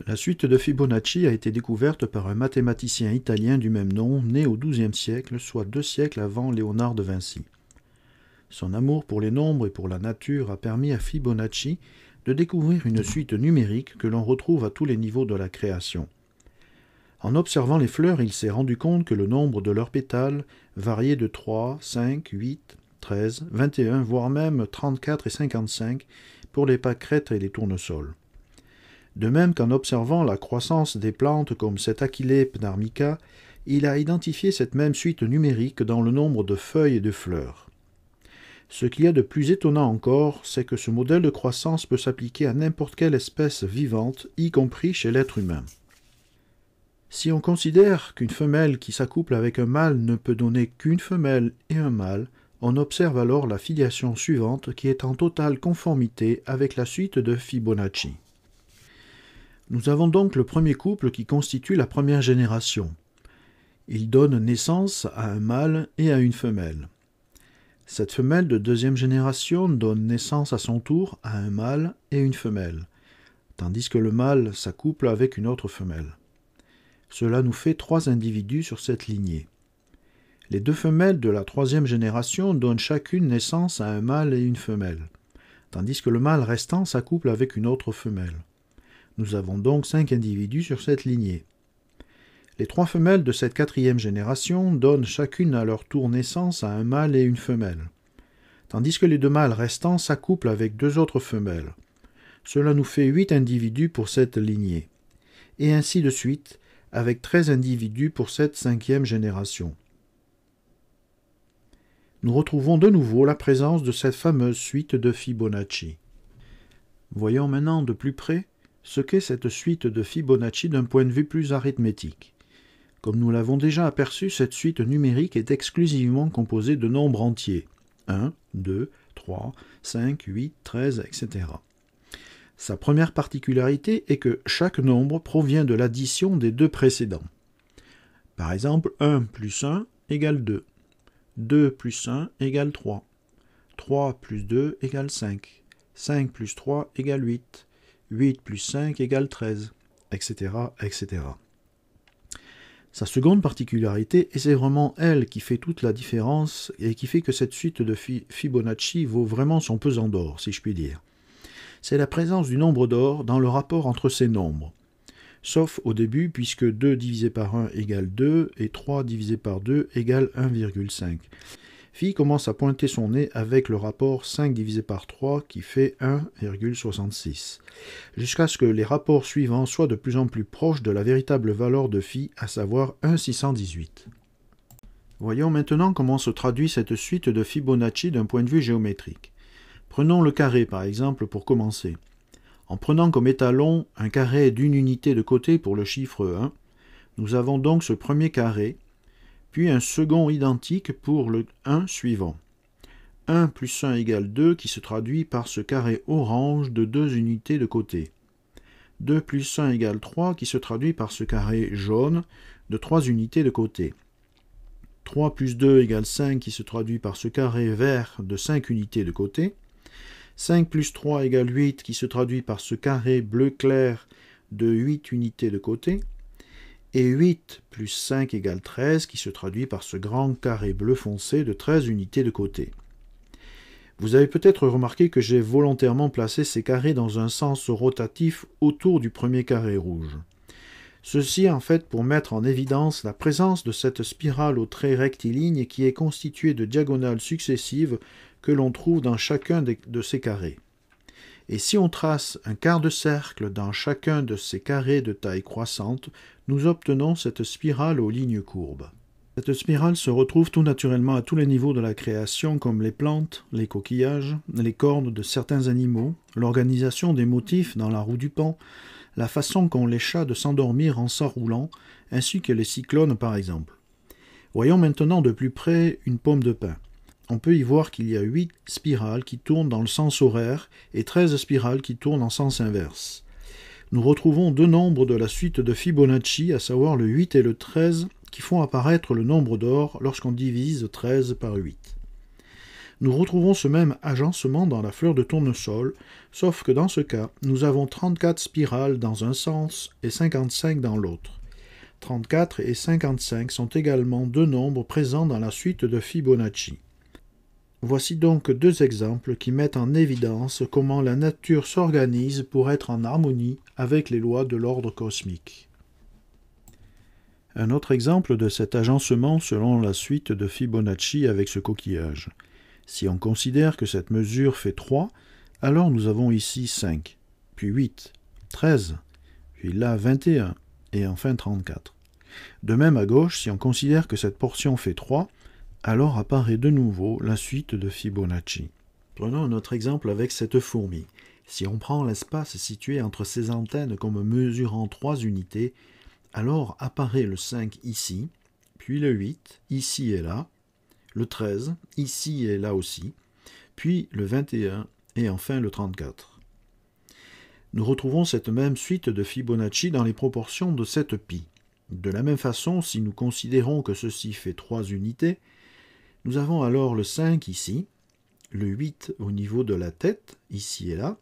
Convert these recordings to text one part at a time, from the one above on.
La suite de Fibonacci a été découverte par un mathématicien italien du même nom, né au XIIe siècle, soit 2 siècles avant Léonard de Vinci. Son amour pour les nombres et pour la nature a permis à Fibonacci de découvrir une suite numérique que l'on retrouve à tous les niveaux de la création. En observant les fleurs, il s'est rendu compte que le nombre de leurs pétales variait de 3, 5, 8, 13, 21, voire même 34 et 55 pour les pâquerettes et les tournesols. De même qu'en observant la croissance des plantes comme cet Achillea pnarmica, il a identifié cette même suite numérique dans le nombre de feuilles et de fleurs. Ce qu'il y a de plus étonnant encore, c'est que ce modèle de croissance peut s'appliquer à n'importe quelle espèce vivante, y compris chez l'être humain. Si on considère qu'une femelle qui s'accouple avec un mâle ne peut donner qu'une femelle et un mâle, on observe alors la filiation suivante qui est en totale conformité avec la suite de Fibonacci. Nous avons donc le premier couple qui constitue la première génération. Il donne naissance à un mâle et à une femelle. Cette femelle de deuxième génération donne naissance à son tour à un mâle et une femelle, tandis que le mâle s'accouple avec une autre femelle. Cela nous fait 3 individus sur cette lignée. Les 2 femelles de la troisième génération donnent chacune naissance à un mâle et une femelle, tandis que le mâle restant s'accouple avec une autre femelle. Nous avons donc 5 individus sur cette lignée. Les 3 femelles de cette quatrième génération donnent chacune à leur tour naissance à un mâle et une femelle, tandis que les 2 mâles restants s'accouplent avec 2 autres femelles. Cela nous fait 8 individus pour cette lignée, et ainsi de suite, avec 13 individus pour cette 5e génération. Nous retrouvons de nouveau la présence de cette fameuse suite de Fibonacci. Voyons maintenant de plus près ce qu'est cette suite de Fibonacci d'un point de vue plus arithmétique. Comme nous l'avons déjà aperçu, cette suite numérique est exclusivement composée de nombres entiers, 1, 2, 3, 5, 8, 13, etc. Sa première particularité est que chaque nombre provient de l'addition des 2 précédents. Par exemple, 1 plus 1 égale 2, 2 plus 1 égale 3, 3 plus 2 égale 5, 5 plus 3 égale 8, 8 plus 5 égale 13, etc., etc. Sa seconde particularité, et c'est vraiment elle qui fait toute la différence et qui fait que cette suite de Fibonacci vaut vraiment son pesant d'or, si je puis dire, c'est la présence du nombre d'or dans le rapport entre ces nombres. Sauf au début, puisque 2 divisé par 1 égale 2 et 3 divisé par 2 égale 1,5. Phi commence à pointer son nez avec le rapport 5 divisé par 3 qui fait 1,66, jusqu'à ce que les rapports suivants soient de plus en plus proches de la véritable valeur de Phi, à savoir 1,618. Voyons maintenant comment se traduit cette suite de Fibonacci d'un point de vue géométrique. Prenons le carré par exemple pour commencer. En prenant comme étalon un carré d'une unité de côté pour le chiffre 1, nous avons donc ce premier carré, puis un second identique pour le 1 suivant. 1 plus 1 égale 2 qui se traduit par ce carré orange de 2 unités de côté. 2 plus 1 égale 3 qui se traduit par ce carré jaune de 3 unités de côté. 3 plus 2 égale 5 qui se traduit par ce carré vert de 5 unités de côté. 5 plus 3 égale 8 qui se traduit par ce carré bleu clair de 8 unités de côté. Et 8 plus 5 égale 13 qui se traduit par ce grand carré bleu foncé de 13 unités de côté. Vous avez peut-être remarqué que j'ai volontairement placé ces carrés dans un sens rotatif autour du premier carré rouge. Ceci en fait pour mettre en évidence la présence de cette spirale aux traits rectilignes qui est constituée de diagonales successives que l'on trouve dans chacun de ces carrés. Et si on trace un quart de cercle dans chacun de ces carrés de taille croissante, nous obtenons cette spirale aux lignes courbes. Cette spirale se retrouve tout naturellement à tous les niveaux de la création comme les plantes, les coquillages, les cornes de certains animaux, l'organisation des motifs dans la roue du pan, la façon qu'ont les chats de s'endormir en s'enroulant, ainsi que les cyclones par exemple. Voyons maintenant de plus près une pomme de pin. On peut y voir qu'il y a 8 spirales qui tournent dans le sens horaire et 13 spirales qui tournent en sens inverse. Nous retrouvons 2 nombres de la suite de Fibonacci, à savoir le 8 et le 13, qui font apparaître le nombre d'or lorsqu'on divise 13 par 8. Nous retrouvons ce même agencement dans la fleur de tournesol, sauf que dans ce cas, nous avons 34 spirales dans un sens et 55 dans l'autre. 34 et 55 sont également deux nombres présents dans la suite de Fibonacci. Voici donc deux exemples qui mettent en évidence comment la nature s'organise pour être en harmonie avec les lois de l'ordre cosmique. Un autre exemple de cet agencement selon la suite de Fibonacci avec ce coquillage. Si on considère que cette mesure fait 3, alors nous avons ici 5, puis 8, 13, puis là 21, et enfin 34. De même à gauche, si on considère que cette portion fait 3, alors apparaît de nouveau la suite de Fibonacci. Prenons un autre exemple avec cette fourmi. Si on prend l'espace situé entre ses antennes comme mesurant 3 unités, alors apparaît le 5 ici, puis le 8 ici et là, le 13 ici et là aussi, puis le 21 et enfin le 34. Nous retrouvons cette même suite de Fibonacci dans les proportions de cette pi. De la même façon, si nous considérons que ceci fait 3 unités, nous avons alors le 5 ici, le 8 au niveau de la tête, ici et là,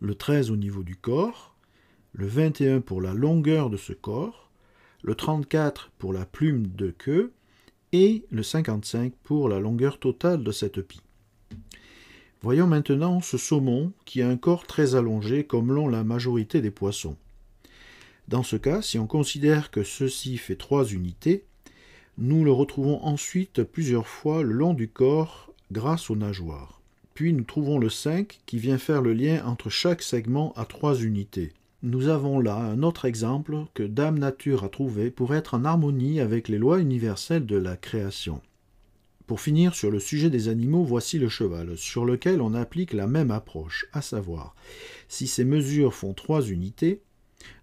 le 13 au niveau du corps, le 21 pour la longueur de ce corps, le 34 pour la plume de queue, et le 55 pour la longueur totale de cette pi. Voyons maintenant ce saumon qui a un corps très allongé comme l'ont la majorité des poissons. Dans ce cas, si on considère que ceci fait 3 unités, nous le retrouvons ensuite plusieurs fois le long du corps grâce aux nageoires. Puis nous trouvons le 5 qui vient faire le lien entre chaque segment à 3 unités. Nous avons là un autre exemple que Dame Nature a trouvé pour être en harmonie avec les lois universelles de la création. Pour finir sur le sujet des animaux, voici le cheval, sur lequel on applique la même approche, à savoir, si ces mesures font 3 unités,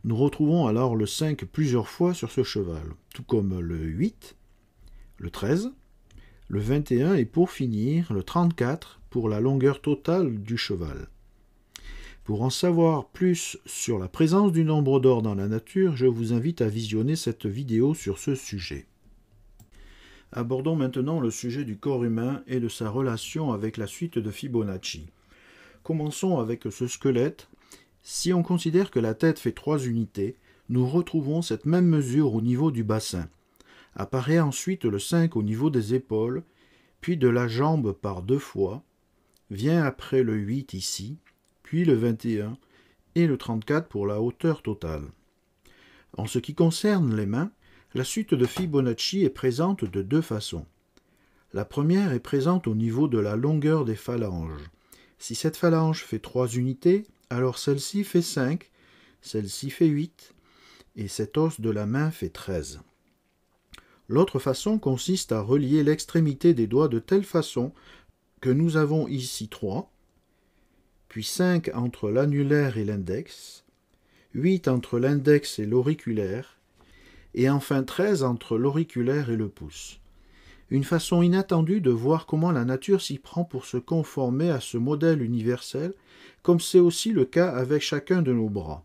nous retrouvons alors le 5 plusieurs fois sur ce cheval, tout comme le 8, le 13, le 21 et pour finir le 34 pour la longueur totale du cheval. Pour en savoir plus sur la présence du nombre d'or dans la nature, je vous invite à visionner cette vidéo sur ce sujet. Abordons maintenant le sujet du corps humain et de sa relation avec la suite de Fibonacci. Commençons avec ce squelette. Si on considère que la tête fait 3 unités, nous retrouvons cette même mesure au niveau du bassin. Apparaît ensuite le 5 au niveau des épaules, puis de la jambe par 2 fois, vient après le 8 ici, puis le 21 et le 34 pour la hauteur totale. En ce qui concerne les mains, la suite de Fibonacci est présente de deux façons. La première est présente au niveau de la longueur des phalanges. Si cette phalange fait 3 unités, alors celle-ci fait 5, celle-ci fait 8, et cet os de la main fait 13. L'autre façon consiste à relier l'extrémité des doigts de telle façon que nous avons ici 3, puis 5 entre l'annulaire et l'index, 8 entre l'index et l'auriculaire, et enfin 13 entre l'auriculaire et le pouce. Une façon inattendue de voir comment la nature s'y prend pour se conformer à ce modèle universel, comme c'est aussi le cas avec chacun de nos bras.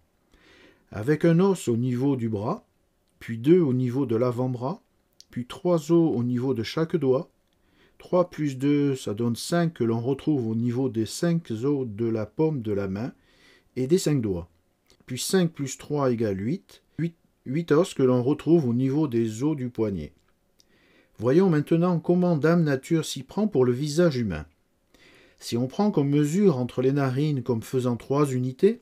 Avec un os au niveau du bras, puis 2 au niveau de l'avant-bras, puis 3 os au niveau de chaque doigt. 3 plus 2, ça donne 5 que l'on retrouve au niveau des 5 os de la paume de la main et des 5 doigts. Puis 5 plus 3 égale 8. 8 os que l'on retrouve au niveau des os du poignet. Voyons maintenant comment Dame Nature s'y prend pour le visage humain. Si on prend comme mesure entre les narines comme faisant 3 unités,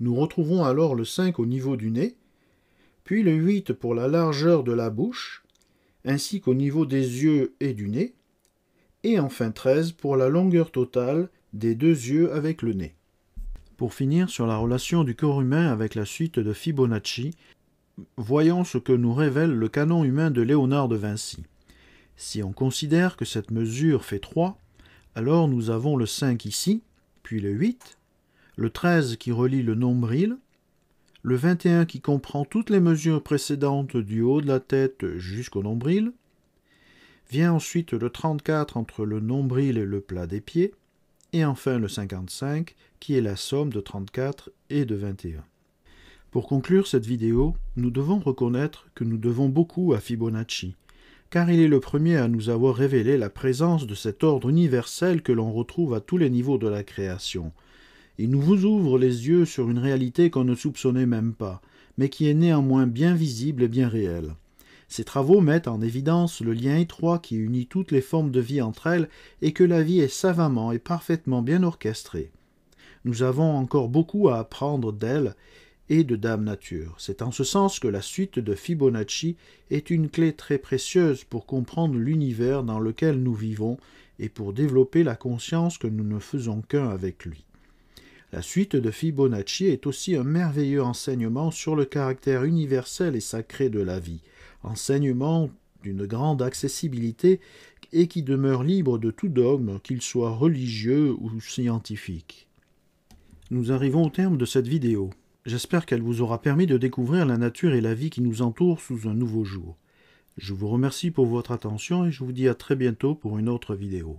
nous retrouvons alors le 5 au niveau du nez, puis le 8 pour la largeur de la bouche, ainsi qu'au niveau des yeux et du nez, et enfin 13 pour la longueur totale des 2 yeux avec le nez. Pour finir sur la relation du corps humain avec la suite de Fibonacci, voyons ce que nous révèle le canon humain de Léonard de Vinci. Si on considère que cette mesure fait 3, alors nous avons le 5 ici, puis le 8, le 13 qui relie le nombril, le 21 qui comprend toutes les mesures précédentes du haut de la tête jusqu'au nombril, vient ensuite le 34 entre le nombril et le plat des pieds, et enfin le 55 qui est la somme de 34 et de 21. Pour conclure cette vidéo, nous devons reconnaître que nous devons beaucoup à Fibonacci. car il est le premier à nous avoir révélé la présence de cet ordre universel que l'on retrouve à tous les niveaux de la création. Il nous vous ouvre les yeux sur une réalité qu'on ne soupçonnait même pas, mais qui est néanmoins bien visible et bien réelle. Ces travaux mettent en évidence le lien étroit qui unit toutes les formes de vie entre elles et que la vie est savamment et parfaitement bien orchestrée. Nous avons encore beaucoup à apprendre d'elle et de Dame Nature. C'est en ce sens que la suite de Fibonacci est une clé très précieuse pour comprendre l'univers dans lequel nous vivons et pour développer la conscience que nous ne faisons qu'un avec lui. La suite de Fibonacci est aussi un merveilleux enseignement sur le caractère universel et sacré de la vie, enseignement d'une grande accessibilité et qui demeure libre de tout dogme, qu'il soit religieux ou scientifique. Nous arrivons au terme de cette vidéo. J'espère qu'elle vous aura permis de découvrir la nature et la vie qui nous entourent sous un nouveau jour. Je vous remercie pour votre attention et je vous dis à très bientôt pour une autre vidéo.